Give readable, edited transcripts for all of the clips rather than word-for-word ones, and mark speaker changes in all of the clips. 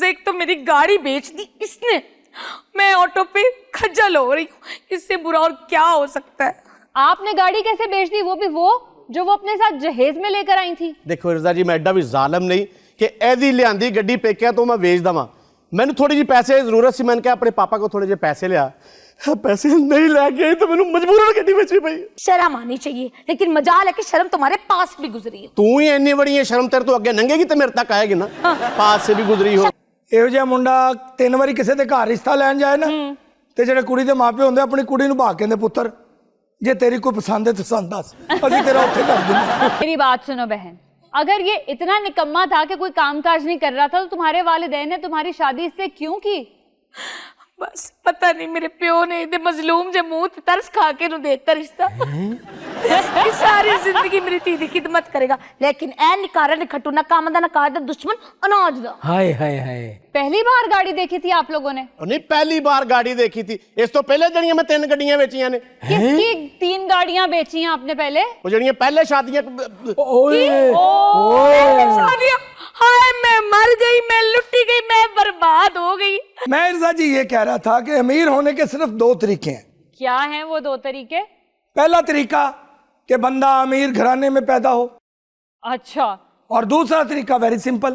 Speaker 1: एक तो मेरी गाड़ी बेच दी इसने, मैं ऑटो पे खज्जल हो रही हूँ, इससे बुरा और क्या हो सकता है।
Speaker 2: आपने गाड़ी कैसे बेच दी, वो भी वो जो वो अपने साथ जहेज में लेकर आई थी।
Speaker 3: देखो रज़ा जी, मैं एडा भी ਜ਼ਾਲਮ नहीं कि ऐदी लियांदी गड्डी पेकिया तो मैं बेच दवां। मैंने थोड़ी जी पैसे की जरूरत सी, मैंने कहा अपने पापा को थोड़े जे पैसे लिया, पैसे नहीं लैके आई तो मैंने मजबूरन गड्डी बेचनी पई।
Speaker 1: शर्म आनी चाहिए, लेकिन मजाल है कि शर्म तुम्हारे पास भी गुजरी है।
Speaker 3: तू ही इन्नी बड़ी है, शर्म तेरे तो अगे लंघेगी तो मेरे तक आएगी ना। पास से भी गुजरी हो।
Speaker 4: ਇਹੋ ਜਿਹਾ ਮੁੰਡਾ 3 ਵਾਰੀ ਕਿਸੇ ਦੇ ਘਰ ਰਿਸ਼ਤਾ ਲੈਣ ਜਾਏ ਨਾ ਤੇ ਜਿਹੜੇ ਕੁੜੀ ਦੇ ਮਾਪੇ ਹੁੰਦੇ ਆਪਣੀ ਕੁੜੀ ਨੂੰ ਭਾਗ ਕਹਿੰਦੇ ਪੁੱਤਰ ਜੇ ਤੇਰੀ ਕੋਈ ਪਸੰਦ ਹੈ ਤਾਂ ਸਾਨੂੰ ਦੱਸ, ਅਸੀਂ ਤੇਰਾ ਉੱਥੇ ਕਰ ਦਿੰਦੇ।
Speaker 2: मेरी बात सुनो बहन, अगर ये इतना निकम्मा था कि कोई कामकाज नहीं कर रहा था तो तुम्हारे वालिदैन ने तुम्हारी शादी इससे क्यों की?
Speaker 1: बस पता नहीं मेरे प्यो ने इहदे मजलूम जे मुंह ते तरस खा के नु देता रिश्ता कि सारी जिंदगी मेरी धी दी खिदमत करेगा, लेकिन ऐ निकारा निखटू ना काम दा ना काज दा दुश्मन अनाज दा।
Speaker 5: हाय हाय हाय,
Speaker 2: पहली बार गाड़ी देखी थी आप लोगों ने?
Speaker 3: नहीं पहली बार गाड़ी देखी थी, इस तो पहले जड़ियां मैं 3 गड्डियां बेचियां ने।
Speaker 2: किसकी 3 गाड़ियां बेची हैं आपने पहले?
Speaker 3: वो जड़ियां पहले शादियां
Speaker 1: शादियां, हाय मैं मर गई, मैं लुटी गई, मैं बर्बाद हो गई।
Speaker 4: मैं रज़ा जी ये कह रहा था कि अमीर होने के सिर्फ 2 तरीके हैं।
Speaker 2: क्या हैं वो 2 तरीके?
Speaker 4: पहला तरीका कि बंदा अमीर घराने में पैदा हो,
Speaker 2: अच्छा,
Speaker 4: और दूसरा तरीका वेरी सिंपल,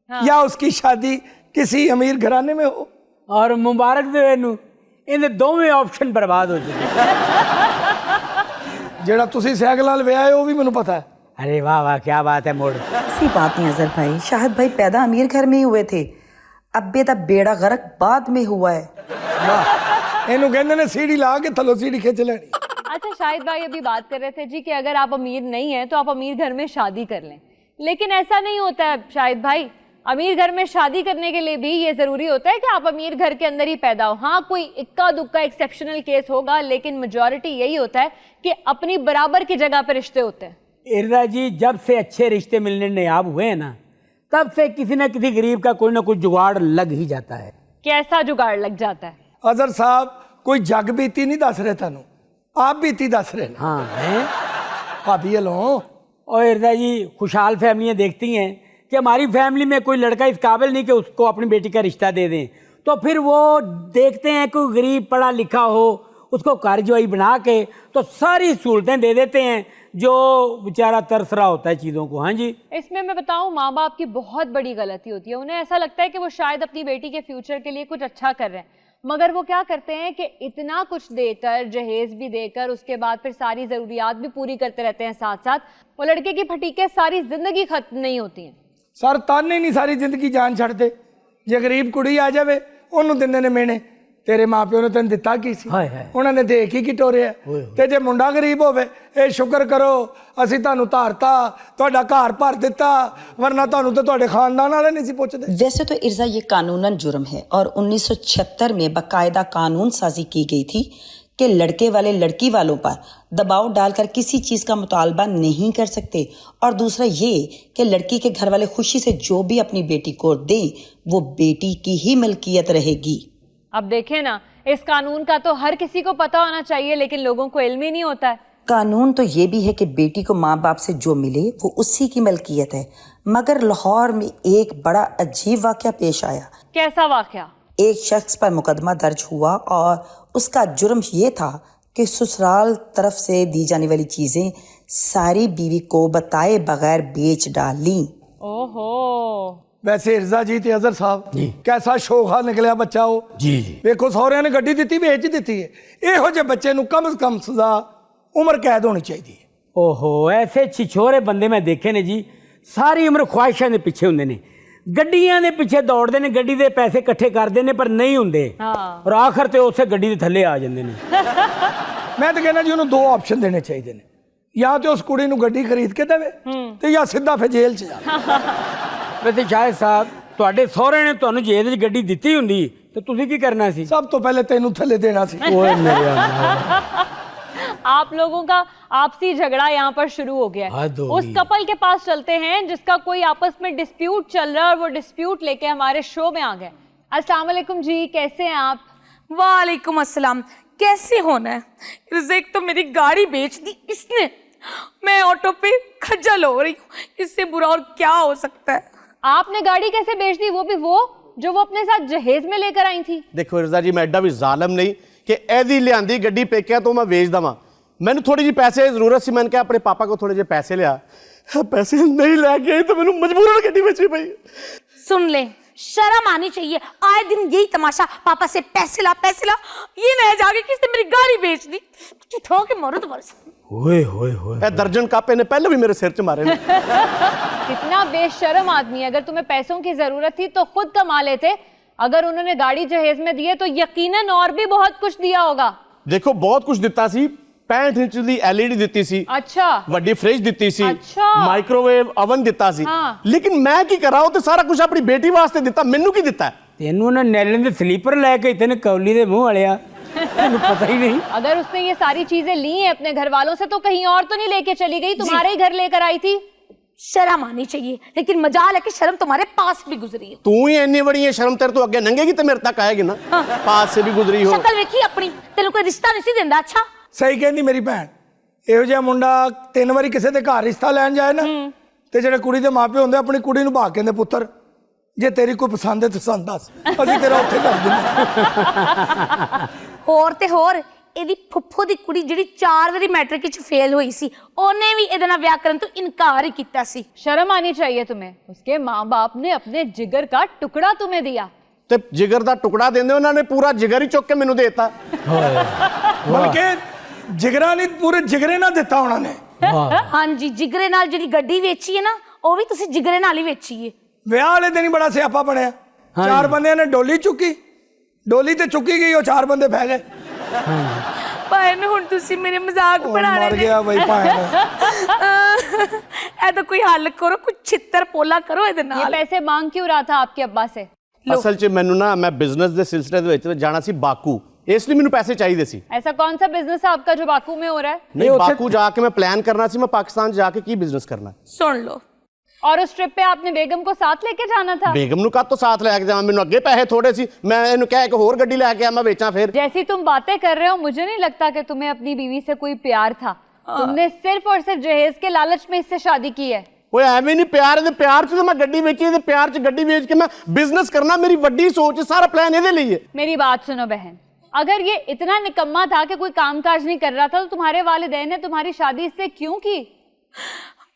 Speaker 4: या उसकी शादी किसी अमीर घराने में हो।
Speaker 5: और मुबारक दे नू ਇਹਦੇ ਦੋਵੇਂ ਆਪਸ਼ਨ ਬਰਬਾਦ ਹੋ ਚੁੱਕੇ।
Speaker 4: ਜਿਹੜਾ ਤੁਸੀਂ ਸਾਈਕਲ ਨਾਲ ਵਿਆਹੇ ਉਹ ਵੀ ਮੈਨੂੰ ਪਤਾ ਹੈ।
Speaker 5: अरे वाह वाह, क्या बात है मोड़।
Speaker 6: ऐसी बात नहीं अजहर भाई, शाहिद भाई पैदा अमीर घर में ही हुए थे, अब्बे दा बेड़ा गर्क बाद में हुआ है।
Speaker 4: वाह, ਇਹਨੂੰ ਕਹਿੰਦੇ ਨੇ सीढ़ी ला के थलो सीढ़ी खींच लेनी।
Speaker 2: अच्छा, शाहिद भाई अभी बात कर रहे थे जी कि अगर आप अमीर नहीं हैं तो आप अमीर घर में शादी कर लें, लेकिन ऐसा नहीं होता है शाहिद भाई। अमीर घर में शादी करने के लिए भी ये ज़रूरी होता है कि आप अमीर घर के अंदर ही पैदा हो। हाँ, कोई इक्का दुक्का एक्सेप्शनल केस होगा, लेकिन मेजॉरिटी यही होता है कि अपनी बराबर की जगह पर रिश्ते होते हैं।
Speaker 5: इर्जा जी, जब से अच्छे रिश्ते मिलने नायाब हुए हैं ना, तब से किसी न किसी गरीब का कोई ना कोई जुगाड़ लग ही जाता है।
Speaker 2: कैसा जुगाड़ लग जाता है?
Speaker 4: अजहर साहब कोई जग बीती नहीं दस रहे थानू, आप बीती दस रहे।
Speaker 5: हाँ है
Speaker 4: भाभी लो।
Speaker 5: और इर्जा जी, खुशहाल फैमिलियाँ देखती हैं कि हमारी फैमिली में कोई लड़का इस काबिल नहीं कि उसको अपनी बेटी का रिश्ता दे दें, तो फिर वो देखते हैं कोई गरीब पढ़ा लिखा हो, उसको कारजवाई बना के तो सारी सहूलतें दे देते हैं, जो बेचारा तरस रहा होता है चीज़ों को। हाँ जी,
Speaker 2: इसमें मैं बताऊं, माँ बाप की बहुत बड़ी गलती होती है। उन्हें ऐसा लगता है कि वो शायद अपनी बेटी के फ्यूचर के लिए कुछ अच्छा कर रहे हैं, मगर वो क्या करते हैं कि इतना कुछ देकर, जहेज भी देकर, उसके बाद फिर सारी ज़रूरियात भी पूरी करते रहते हैं साथ साथ। वो लड़के की फटीके सारी ज़िंदगी खत्म नहीं होती हैं।
Speaker 4: सर ताने नहीं सारी जिंदगी जान छड़ते। जे गरीब कुड़ी आ जाए ਉਹਨੂੰ ਦਿੰਦੇ ਨੇ ਮੇਨੇ, ਤੇਰੇ ਮਾਪਿਓ ਨੇ ਤੈਨੂੰ ਦਿੱਤਾ ਕੀ ਸੀ, ਉਹਨਾਂ ਨੇ ਦੇਖ ਹੀ ਕੀ ਟੋਰਿਆ। ਤੇ ਜੇ ਮੁੰਡਾ ਗਰੀਬ ਹੋਵੇ, ਇਹ ਸ਼ੁਕਰ ਕਰੋ ਅਸੀਂ ਤੁਹਾਨੂੰ ਧਾਰਤਾ, ਤੁਹਾਡਾ ਘਰ ਭਰ ਦਿੱਤਾ, ਵਰਨਾ ਤੁਹਾਨੂੰ ਤੇ ਤੁਹਾਡੇ ਖਾਨਦਾਨ ਵਾਲੇ ਨਹੀਂ ਸੀ ਪੁੱਛਦੇ।
Speaker 6: वैसे तो इर्जा ये कानूनन जुर्म है और 1976 में बाकायदा कानून साजी की गई थी कि लड़के वाले लड़की वालों पर दबाव डालकर किसी चीज़ का मुतालबा नहीं कर सकते, और दूसरा ये कि लड़की के घर वाले खुशी से जो भी अपनी बेटी को दें वो बेटी की ही मिल्कियत रहेगी।
Speaker 2: अब देखें ना, इस कानून का तो हर किसी को पता होना चाहिए, लेकिन लोगों को इल्म ही नहीं होता है।
Speaker 6: कानून तो ये भी है कि बेटी को माँ बाप से जो मिले वो उसी की मिल्कियत है, मगर लाहौर में एक बड़ा अजीब वाक़या पेश आया।
Speaker 2: कैसा वाक़या?
Speaker 6: एक शख्स पर मुकदमा दर्ज हुआ और उसका जुर्म ये था कि ससुराल तरफ से दी जाने वाली चीज़ें सारी बीवी को बताए बगैर बेच डाली।
Speaker 2: ओहो,
Speaker 4: वैसे इर्जा जी ते अजहर साहब कैसा शोखा निकलिया बच्चा हो।
Speaker 5: जी जी,
Speaker 4: ਵੇਖੋ ਸਹੁਰਿਆਂ ਨੇ ਗੱਡੀ ਦਿੱਤੀ, ਵੇਚ ਦਿੱਤੀ ਹੈ। ਇਹੋ ਜਿਹੇ ਬੱਚੇ ਨੂੰ ਕਮ ਸੇ ਕਮ ਸਜ਼ਾ ਉਮਰ ਕੈਦ ਹੋਣੀ ਚਾਹੀਦੀ ਹੈ।
Speaker 5: ओहो, ऐसे छिछोरे बंदे मैं देखे ने जी, सारी उम्र ख्वाहिशां दे पिछे हुंदे ने, ਗੱਡੀਆਂ ਦੇ ਪਿੱਛੇ ਦੌੜਦੇ ਨੇ, ਗੱਡੀ ਦੇ ਪੈਸੇ ਇਕੱਠੇ ਕਰਦੇ ਨੇ ਪਰ ਨਹੀਂ ਹੁੰਦੇ, ਔਰ ਆਖਰ ਤੇ ਉਸੇ ਗੱਡੀ ਦੇ ਥੱਲੇ ਆ ਜਾਂਦੇ ਨੇ।
Speaker 4: ਮੈਂ ਤਾਂ ਕਹਿੰਦਾ ਜੀ ਉਹਨੂੰ 2 ਆਪਸ਼ਨ ਦੇਣੇ ਚਾਹੀਦੇ ਨੇ, ਜਾਂ ਤੇ ਉਸ ਕੁੜੀ ਨੂੰ ਗੱਡੀ ਖਰੀਦ ਕੇ ਦੇਵੇ ਤੇ ਜਾਂ ਸਿੱਧਾ ਫਿਰ ਜੇਲ੍ਹ 'ਚ ਜਾ।
Speaker 5: ਵੈਸੇ ਸ਼ਾਹਿਦ ਸਾਹਿਬ, ਤੁਹਾਡੇ ਸਹੁਰੇ ਨੇ ਤੁਹਾਨੂੰ ਜੇਲ੍ਹ 'ਚ ਗੱਡੀ ਦਿੱਤੀ ਹੁੰਦੀ ਤੇ ਤੁਸੀਂ ਕੀ ਕਰਨਾ ਸੀ?
Speaker 4: ਸਭ ਤੋਂ ਪਹਿਲੇ ਤੈਨੂੰ ਥੱਲੇ ਦੇਣਾ ਸੀ।
Speaker 5: ਓਏ ਮੇਰੇ ਅੱਲਾ,
Speaker 2: आप लोगों का आपसी झगड़ा यहाँ पर शुरू हो गया है। उस कपल के पास चलते हैं जिसका कोई आपस में डिस्प्यूट चल रहा है, और वो डिस्प्यूट लेके हमारे शो में आ गए। अस्सलाम वालेकुम जी, कैसे हैं आप?
Speaker 1: वालेकुम अस्सलाम, कैसे होना है। एक तो मेरी गाड़ी बेच दी इसने, मैं ऑटो पे खज्जल हो रही हूँ, इससे बुरा और क्या हो सकता है।
Speaker 2: आपने गाड़ी कैसे बेच दी, वो भी वो जो वो अपने साथ जहेज में लेकर आई थी?
Speaker 3: ਦੇਖੋ ਰਜ਼ਾ ਜੀ, ਮੈਂ ਐਡਾ ਵੀ ਜ਼ਾਲਮ ਨਹੀਂ ਕਿ ਇਹਦੀ ਲਿਆਂਦੀ ਗੱਡੀ ਪੇਕਿਆਂ ਤੋਂ ਮੈਂ ਵੇਚ ਦਵਾਂ। ਮੈਨੂੰ ਥੋੜੀ ਜਿਹੀ ਪੈਸੇ ਦੀ ਜ਼ਰੂਰਤ ਸੀ, ਮੈਂ ਕਿਹਾ ਆਪਣੇ ਪਾਪਾ ਕੋਲ ਥੋੜੇ ਜਿਹੇ ਪੈਸੇ ਲਿਆ। ਪੈਸੇ नहीं लेके आई तो मैंने मजबूरन गड्डी बेचनी पई।
Speaker 1: सुन ले, शर्म आनी चाहिए। आए दिन यही तमाशा, पापा से पैसे ला, ये नहीं जाके किसने मेरी गाड़ी बेच दी। उठो के मरो तुम्हारे।
Speaker 5: ओए होए होए,
Speaker 3: ए दर्जन कापे ने पहले भी मेरे सिर च मारे ने।
Speaker 2: कितना बेशर्म आदमी है। अगर तुम्हें पैसों की जरूरत थी तो खुद कमा लेते। अगर उन्होंने गाड़ी जहेज में दी है तो यकीनन और भी बहुत कुछ दिया होगा।
Speaker 3: देखो बहुत कुछ दिता सी, 65 इंच ਦੀ LED ਦਿੱਤੀ ਸੀ,
Speaker 2: अच्छा,
Speaker 3: ਵੱਡੀ ਫ੍ਰਿਜ ਦਿੱਤੀ ਸੀ,
Speaker 2: ਅੱਛਾ,
Speaker 3: ਮਾਈਕ੍ਰੋਵੇਵ ਓਵਨ ਦਿੱਤਾ ਸੀ।
Speaker 2: ਹਾਂ।
Speaker 3: ਲੇਕਿਨ ਮੈਂ ਕੀ ਕਰਾਂ, ਉਹ ਤੇ ਸਾਰਾ ਕੁਝ ਆਪਣੀ ਬੇਟੀ ਵਾਸਤੇ ਦਿੱਤਾ। ਮੈਨੂੰ ਕੀ ਦਿੱਤਾ?
Speaker 5: ਤੈਨੂੰ ਨਾ ਨੈਲਨ ਦੇ ਸਲੀਪਰ ਲੈ ਕੇ ਇਤਨੇ ਕੌਲੀ ਦੇ ਮੂੰਹ ਵਾਲਿਆ, ਤੈਨੂੰ ਪਤਾ ही नहीं।
Speaker 2: अगर उसने ये सारी चीजें ली हैं अपने घर वालों से तो कहीं और तो नहीं लेके चली गई, तुम्हारे ही घर लेकर आई थी।
Speaker 1: शर्म आनी चाहिए, लेकिन मजाल है कि शर्म तुम्हारे पास भी गुजरी है।
Speaker 3: ਤੂੰ ਹੀ ਇੰਨੀ ਬੜੀ ਹੈ, ਸ਼ਰਮ ਤੇਰੇ ਤੋਂ ਅੱਗੇ ਲੰਘੇਗੀ ਤੇ ਮੇਰੇ ਤੱਕ ਆਏਗੀ ਨਾ। ਪਾਸ से भी गुजरी हो।
Speaker 1: शक्ल वेखी अपनी, तेन कोई रिश्ता नहीं सी देंदा। अच्छा
Speaker 4: ਸਹੀ ਕਹਿੰਦੀ ਮੇਰੀ ਭੈਣ। ਇਹੋ ਜਿਹਾ ਮੁੰਡਾ 3 ਵਾਰੀ ਕਿਸੇ ਦੇ ਘਰ ਰਿਸ਼ਤਾ ਲੈਣ ਜਾਏ ਨਾ, ਤੇ ਜਿਹੜੇ ਕੁੜੀ ਦੇ ਮਾਪੇ ਹੁੰਦੇ ਆਪਣੀ ਕੁੜੀ ਨੂੰ ਭਾਗ ਕਹਿੰਦੇ, ਪੁੱਤਰ ਜੇ ਤੇਰੀ ਕੋਈ ਪਸੰਦ ਹੈ ਤਾਂ ਸਾਨੂੰ ਦੱਸ, ਅਸੀਂ ਤੇਰਾ ਉੱਥੇ ਕਰ ਦਿੰਦੇ।
Speaker 1: ਹੋਰ ਤੇ ਹੋਰ ਇਹਦੀ ਫੁੱਫੋ ਦੀ ਕੁੜੀ ਜਿਹੜੀ 4 ਵਾਰੀ ਮੈਟ੍ਰਿਕ ਵਿੱਚ ਫੇਲ ਹੋਈ ਸੀ, ਉਹਨੇ ਵੀ ਇਹਦੇ ਨਾਲ ਵਿਆਹ ਕਰਨ ਤੋਂ ਇਨਕਾਰ ਹੀ ਕੀਤਾ ਸੀ।
Speaker 2: शर्म आनी चाहिए तुम्हें। उसके माँ बाप ने अपने जिगर का टुकड़ा तुम्हें दिया।
Speaker 3: ਤੇ ਜਿਗਰ ਦਾ ਟੁਕੜਾ ਦਿੰਦੇ ਉਹਨਾਂ ਨੇ ਪੂਰਾ ਜਿਗਰ ਹੀ ਚੁੱਕ ਕੇ ਮੈਨੂੰ ਦੇਤਾ।
Speaker 4: ਬਲਕਿ ਜਿਗਰਾ ਨਹੀਂ, ਪੂਰੇ ਜਿਗਰੇ ਨਾਲ ਦਿੱਤਾ ਉਹਨਾਂ ਨੇ।
Speaker 1: ਹਾਂਜੀ, ਜਿਗਰੇ ਨਾਲ ਜਿਹੜੀ ਗੱਡੀ ਵੇਚੀ ਹੈ ਨਾ, ਉਹ ਵੀ ਤੁਸੀਂ ਜਿਗਰੇ ਨਾਲ ਹੀ ਵੇਚੀ ਹੈ।
Speaker 4: ਵਿਆਹ ਵਾਲੇ ਦਿਨ ਹੀ ਬੜਾ ਸਿਆਪਾ ਬਣਿਆ। 4 ਬੰਦਿਆਂ ਨੇ ਡੋਲੀ ਚੁੱਕੀ, ਡੋਲੀ ਤੇ ਚੁੱਕੀ ਗਈ, ਉਹ 4 ਬੰਦੇ ਬਹਿ ਗਏ।
Speaker 1: ਭਾਈ ਨੂੰ ਹੁਣ ਤੁਸੀਂ ਮੇਰੇ ਮਜ਼ਾਕ
Speaker 4: ਉਹ
Speaker 1: ਬਣਾ
Speaker 4: ਮਰ
Speaker 1: ਰਹੇ ਨੇ।
Speaker 4: ਗਿਆ ਬਈ ਭਾਣ।
Speaker 1: ਇਹ ਤਾਂ ਕੋਈ ਹੱਲ ਕਰੋ, ਕੁਝ ਛਿੱਤਰ ਪੋਲਾ ਕਰੋ ਇਹਦੇ
Speaker 2: ये
Speaker 1: ਨਾਲ।
Speaker 2: पैसे मांग क्यों रहा था आपके अब्बा से?
Speaker 3: ਅਸਲ 'ਚ ਮੈਨੂੰ ਨਾ, ਮੈਂ ਬਿਜ਼ਨਸ ਦੇ ਸਿਲਸਿਲੇ ਦੇ ਵਿੱਚ ਜਾਣਾ ਸੀ ਬਾਕੂ, ਇਸ ਲਈ ਮੈਨੂੰ ਪੈਸੇ ਚਾਹੀਦੇ ਸੀ।
Speaker 2: ऐसा कौन सा बिजनेस है आपका जो बाकू में हो रहा है?
Speaker 3: ਨਹੀਂ, ਬਾਕੂ ਜਾ ਕੇ ਮੈਂ ਪਲਾਨ ਕਰਨਾ ਸੀ, ਮੈਂ ਪਾਕਿਸਤਾਨ ਜਾ ਕੇ ਕੀ ਬਿਜ਼ਨਸ ਕਰਨਾ।
Speaker 1: ਸੁਣ ਲਓ,
Speaker 2: और उस ट्रिप पे आपने बेगम को साथ लेके जाना था।
Speaker 3: ਬੇਗਮ ਨੂੰ ਕਾਹਤੋਂ ਸਾਥ ਲੈ ਕੇ ਜਾਵਾਂ, ਮੈਨੂੰ ਅੱਗੇ ਪੈਸੇ ਥੋੜੇ ਸੀ, ਮੈਂ ਇਹਨੂੰ ਕਹਿ ਇੱਕ ਹੋਰ ਗੱਡੀ ਲੈ ਕੇ ਆ, ਮੈਂ ਵੇਚਾਂ ਫਿਰ।
Speaker 2: जैसी तुम बातें कर रहे हो, मुझे नहीं लगता कि तुम्हें अपनी बीवी से कोई प्यार था। तुमने सिर्फ और सिर्फ जहेज के लालच में इससे शादी की है।
Speaker 3: ਓਏ ਐਵੇਂ ਨਹੀਂ, ਪਿਆਰ ਦੇ ਪਿਆਰ 'ਚ ਤਾਂ ਮੈਂ ਗੱਡੀ ਵੇਚੀ, ਇਹਦੇ ਪਿਆਰ 'ਚ ਗੱਡੀ ਵੇਚ ਕੇ ਮੈਂ ਬਿਜ਼ਨਸ ਕਰਨਾ, ਮੇਰੀ ਵੱਡੀ ਸੋਚ ਹੈ, ਸਾਰਾ ਪਲਾਨ ਇਹਦੇ ਲਈ ਹੈ।
Speaker 2: मेरी बात सुनो बहन, अगर ये इतना निकम्मा था कि कोई कामकाज नहीं कर रहा था तो तुम्हारे वालिदैन ने तुम्हारी शादी इससे क्यों की?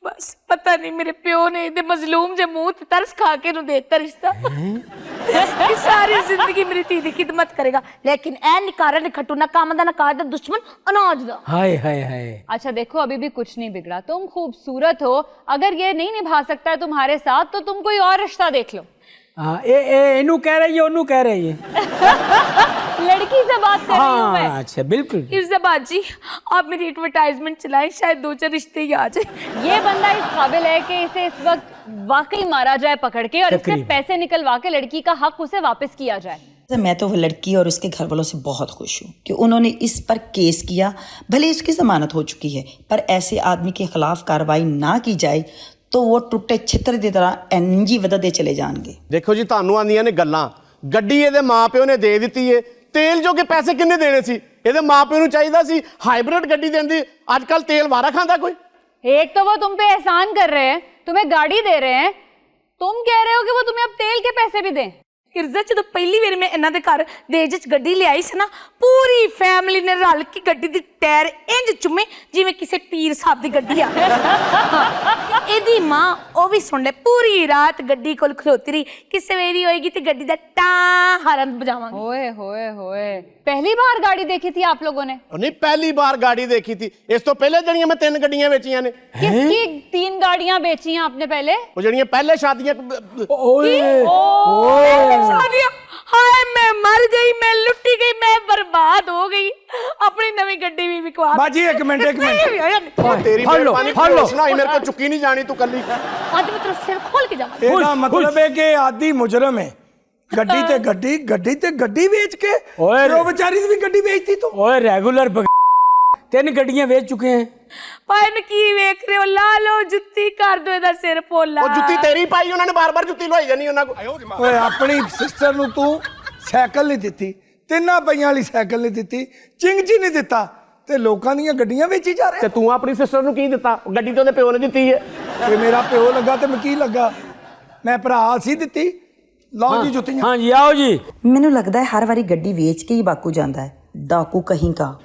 Speaker 1: ਬਸ ਪਤਾ ਨਹੀਂ ਮੇਰੇ ਪਿਓ ਨੇ ਇਹਦੇ ਮਜ਼ਲੂਮ ਜੇ ਮੂੰਹ ਤੇ ਤਰਸ ਖਾ ਕੇ ਨੂੰ ਦੇਤਾ ਰਿਸ਼ਤਾ ਕਿ ਸਾਰੀ ਜ਼ਿੰਦਗੀ ਮੇਰੀ ਧੀ ਦੀ ਖਿਦਮਤ ਕਰੇਗਾ। ਲੇਕਿਨ ਇਹ ਨਿਕਾਰਾ ਨਿਖਟੂ ਨਾ ਕੰਮ ਦਾ ਨਾ ਕਾਜ ਦਾ ਦੁਸ਼ਮਨ ਅਨਾਜ ਦਾ।
Speaker 5: हाय हाय हाय।
Speaker 2: अच्छा देखो, अभी भी कुछ नहीं बिगड़ा। तुम खूबसूरत हो, अगर ये नहीं निभा सकता है तुम्हारे साथ तो तुम कोई और रिश्ता देख लो।
Speaker 5: हाँ, इनू कह रही है, ओनू कह रही है।
Speaker 2: लड़की से बात कर रही हूँ मैं।
Speaker 5: हाँ अच्छा, बिल्कुल।
Speaker 1: इर्जाबाद जी, आप मेरी एडवर्टाइजमेंट चलाएं, शायद 2-4 रिश्ते ही आ जाए।
Speaker 2: ये बंदा इस काबिल है कि इसे इस वक्त वाकई मारा जाए पकड़ के, और इससे
Speaker 5: तकरीबन।
Speaker 2: पैसे निकलवा के लड़की का हक उसे वापस किया जाए।
Speaker 6: मैं तो वो लड़की और उसके घर वालों से बहुत खुश हूँ कि उन्होंने इस पर केस किया। भले उसकी जमानत हो चुकी है, पर ऐसे आदमी के खिलाफ कार्रवाई ना की जाए तो वो टुੱਟੇ ਛਿੱਤਰ ਦੀ ਤਰ੍ਹਾਂ ਇੰਜੀ ਵਧਦੇ ਚਲੇ ਜਾਣਗੇ।
Speaker 3: ਦੇਖੋ ਜੀ, ਤੁਹਾਨੂੰ ਆਂਦੀਆਂ ਨੇ ਗੱਲਾਂ, ਗੱਡੀ ਇਹਦੇ ਮਾਪਿਓ ਨੇ ਦੇ ਦਿੱਤੀ ਏ, ਤੇਲ ਜੋਗੇ ਪੈਸੇ ਕਿੰਨੇ ਦੇਣੇ ਸੀ? ਇਹਦੇ ਮਾਪਿਓ ਨੂੰ ਚਾਹੀਦਾ ਸੀ ਹਾਈਬ੍ਰਿਡ ਗੱਡੀ ਦੇਂਦੀ। ਅੱਜ ਕੱਲ ਤੇਲ ਵਾਰਾ ਖਾਂਦਾ ਕੋਈ?
Speaker 2: एक तो वो तुम पे एहसान कर रहे हैं, तुम्हें गाड़ी दे रहे हैं, तुम कह रहे हो कि वो तुम्हें अब तेल के पैसे भी दें।
Speaker 1: ਇਰਜ਼ਾ, ਜਦੋਂ ਪਹਿਲੀ ਵਾਰ ਮੈਂ ਇਹਨਾਂ ਦੇ ਘਰ ਦੇਜ ਵਿੱਚ ਗੱਡੀ ਲਿਆਈ ਸੀ ਨਾ, ਪੂਰੀ ਫੈਮਿਲੀ ਨੇ ਰਲ ਕੇ ਗੱਡੀ ਦੀ ਟਾਇਰ ਇੰਜ ਚੁੰਮੇ ਜਿਵੇਂ ਕਿਸੇ ਪੀਰ ਸਾਹਿਬ ਦੀ ਗੱਡੀ ਆ। ਇਹਦੀ ਮਾਂ ਉਹ ਵੀ ਸੁਣ ਲੈ, ਪੂਰੀ ਰਾਤ ਗੱਡੀ ਕੋਲ ਖਲੋਤੀ ਰਹੀ ਕਿ ਸਵੇਰੀ ਹੋਏਗੀ ਤੇ ਗੱਡੀ ਦਾ ਟਾਂ ਹਾਰਨ ਬਜਾਵਾਂਗੇ।
Speaker 2: ओए होए होए, पहली बार गाड़ी देखी थी आप लोगों ने?
Speaker 3: ਨਹੀਂ, ਪਹਿਲੀ ਵਾਰ ਗਾੜੀ ਦੇਖੀ ਸੀ। ਇਸ ਤੋਂ ਪਹਿਲੇ ਜਿਹੜੀਆਂ ਮੈਂ 3 ਗੱਡੀਆਂ ਵੇਚੀਆਂ ਨੇ,
Speaker 2: किसकी 3 गाड़ियां बेची हैं आपने पहले?
Speaker 3: ਉਹ ਜਿਹੜੀਆਂ ਪਹਿਲੇ ਸ਼ਾਦੀਆਂ
Speaker 5: ओए
Speaker 1: शादियां, हाय मैं मर गई, मैं लुटी गई, मैं बर्बाद हो गई। अपनी नवी गड्डी भी बिकवा।
Speaker 4: ਬਾਜੀ ਇੱਕ ਮਿੰਟ
Speaker 3: ਤੇਰੀ
Speaker 5: ਫੜ ਲਓ,
Speaker 3: ਮਿਹਰਬਾਨੀ,
Speaker 5: ਫੜ ਲਓ।
Speaker 3: ਨਾ ਮੇਰੇ ਕੋਲ ਚੁੱਕੀ ਨਹੀਂ ਜਾਣੀ, ਤੂੰ ਕੱਲੀ।
Speaker 1: आज मैं तेरा सिर खोल के जाऊंगा।
Speaker 4: ਇਹਦਾ ਮਤਲਬ ਹੈ ਕਿ ਆਦੀ ਮੁਜਰਮ ਹੈ। ਗੱਡੀ ਤੇ ਗੱਡੀ, ਗੱਡੀ ਤੇ ਗੱਡੀ ਵੇਚ ਕੇ
Speaker 5: ਓਏ।
Speaker 4: ਉਹ ਵਿਚਾਰੀ ਦੀ ਵੀ ਗੱਡੀ ਵੇਚਤੀ ਤੂੰ।
Speaker 5: ओए रेगुलर 3 ਗੱਡੀਆਂ ਵੇਚ ਚੁੱਕੇ हैं।
Speaker 1: भाई ने की वेख रहे हो? ला लो जुत्ती कर दो ਇਹਦਾ ਸਿਰ ਪੋਲਾ।
Speaker 3: ਉਹ ਜੁੱਤੀ ਤੇਰੀ ਪਾਈ, ਉਹਨਾਂ ਨੇ ਬਾਰ-ਬਾਰ ਜੁੱਤੀ ਲਵਾਈ ਜਾਨੀ ਉਹਨਾਂ ਕੋਲ।
Speaker 4: ਓਏ ਆਪਣੀ ਸਿਸਟਰ ਨੂੰ ਤੂੰ ਸਾਈਕਲ ਨਹੀਂ ਦਿੱਤੀ, 3 ਪਹੀਆਂ ਵਾਲੀ ਸਾਈਕਲ ਨਹੀਂ ਦਿੱਤੀ, ਚਿੰਗਚੀ ਨਹੀਂ ਦਿੱਤਾ, ਤੇ ਲੋਕਾਂ ਦੀਆਂ ਗੱਡੀਆਂ ਵੇਚੀ ਜਾ
Speaker 3: ਤੇ
Speaker 4: ਰਿਹਾ।
Speaker 3: ਤੂੰ ਆਪਣੀ ਸਿਸਟਰ ਨੂੰ ਕੀ ਦਿੱਤਾ? ਗੱਡੀ ਤੇ ਉਹਦੇ ਪਿਓ ਨੇ ਦਿੱਤੀ ਹੈ।
Speaker 4: ਤੇ ਮੇਰਾ ਪਿਓ ਲੱਗਾ ਤੇ ਮੈਂ ਕੀ ਲੱਗਾ? ਮੈਂ ਭਰਾ ਸੀ ਦਿੱਤੀ, ਲਓ ਜੀ ਜੁੱਤੀਆਂ।
Speaker 5: हाँ जी आओ जी।
Speaker 6: ਮੈਨੂੰ ਲੱਗਦਾ ਹੈ ਹਰ ਵਾਰੀ ਗੱਡੀ ਵੇਚ ਕੇ ਹੀ ਬਾਕੂ ਜਾਂਦਾ ਹੈ, ਡਾਕੂ ਕਹੀਂ ਕਾ।